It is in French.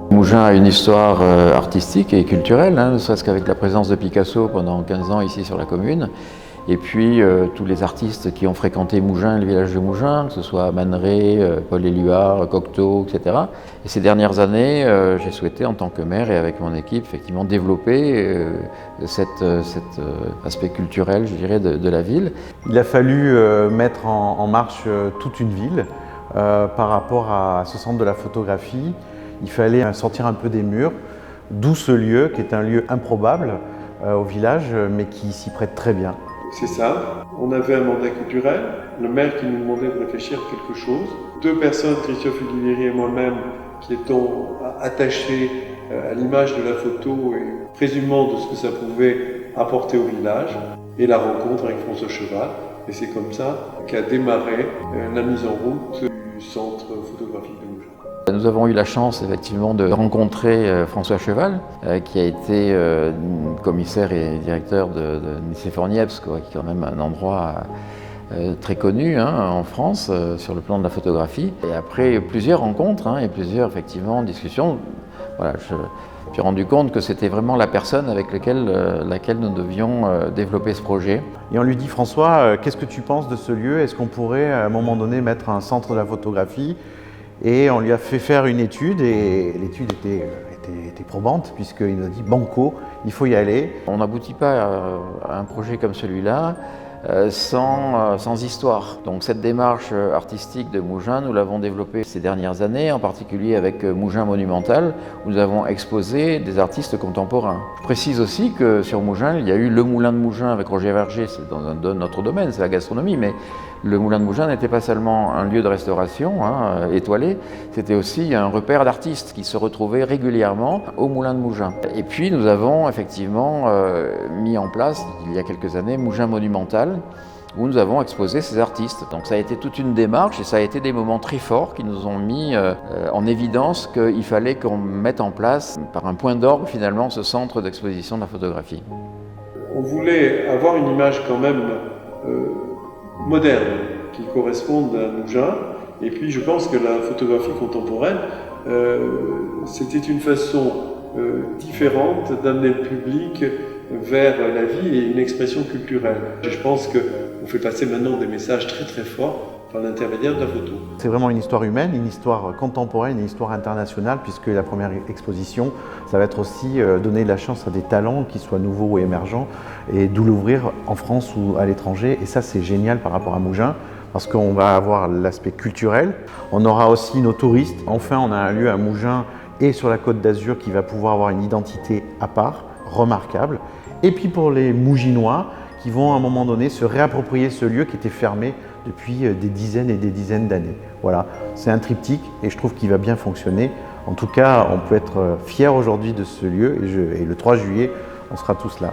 Mougins a une histoire artistique et culturelle, ne serait-ce qu'avec la présence de Picasso pendant 15 ans ici sur la commune. Et puis tous les artistes qui ont fréquenté Mougins, le village de Mougins, que ce soit Man Ray, Paul Éluard, Cocteau, etc. Et ces dernières années, j'ai souhaité, en tant que maire et avec mon équipe, effectivement développer cet aspect culturel, je dirais, de la ville. Il a fallu mettre en marche toute une ville par rapport à ce centre de la photographie. Il fallait sortir un peu des murs, d'où ce lieu qui est un lieu improbable au village, mais qui s'y prête très bien. C'est ça, on avait un mandat culturel, le maire qui nous demandait de réfléchir à quelque chose. Deux personnes, Christophe Ulivieri et moi-même, qui étions attachés à l'image de la photo et présumément de ce que ça pouvait apporter au village, et la rencontre avec François Cheval. Et c'est comme ça qu'a démarré la mise en route du centre photographique de Mougins. Nous avons eu la chance effectivement de rencontrer François Cheval, qui a été commissaire et directeur de Nicéphore-Niepce, qui est quand même un endroit très connu en France sur le plan de la photographie. Et après plusieurs rencontres et plusieurs effectivement discussions, voilà, je me suis rendu compte que c'était vraiment la personne avec laquelle nous devions développer ce projet. Et on lui dit: François, qu'est-ce que tu penses de ce lieu? Est-ce qu'on pourrait à un moment donné mettre un centre de la photographie? Et on lui a fait faire une étude et l'étude était probante puisqu'il nous a dit banco, il faut y aller. On n'aboutit pas à un projet comme celui-là sans histoire. Donc cette démarche artistique de Mougins, nous l'avons développée ces dernières années, en particulier avec Mougins Monumental, où nous avons exposé des artistes contemporains. Je précise aussi que sur Mougins, il y a eu le Moulin de Mougins avec Roger Verger, c'est dans notre domaine, c'est la gastronomie, mais le Moulin de Mougins n'était pas seulement un lieu de restauration étoilé, c'était aussi un repère d'artistes qui se retrouvaient régulièrement au Moulin de Mougins. Et puis nous avons effectivement mis en place, il y a quelques années, Mougins Monumental, où nous avons exposé ces artistes. Donc ça a été toute une démarche et ça a été des moments très forts qui nous ont mis en évidence qu'il fallait qu'on mette en place, par un point d'orgue finalement, ce centre d'exposition de la photographie. On voulait avoir une image quand même moderne, qui corresponde à Mougins. Et puis je pense que la photographie contemporaine, c'était une façon différente d'amener le public vers la vie et une expression culturelle. Et je pense qu'on fait passer maintenant des messages très très forts par l'intermédiaire de la photo. C'est vraiment une histoire humaine, une histoire contemporaine, une histoire internationale, puisque la première exposition, ça va être aussi donner la chance à des talents qui soient nouveaux ou émergents, et d'où l'ouvrir en France ou à l'étranger. Et ça, c'est génial par rapport à Mougins, parce qu'on va avoir l'aspect culturel. On aura aussi nos touristes. Enfin, on a un lieu à Mougins et sur la Côte d'Azur qui va pouvoir avoir une identité à part, remarquable. Et puis pour les Mouginois qui vont à un moment donné se réapproprier ce lieu qui était fermé depuis des dizaines et des dizaines d'années. Voilà, c'est un triptyque et je trouve qu'il va bien fonctionner. En tout cas, on peut être fiers aujourd'hui de ce lieu et le 3 juillet, on sera tous là.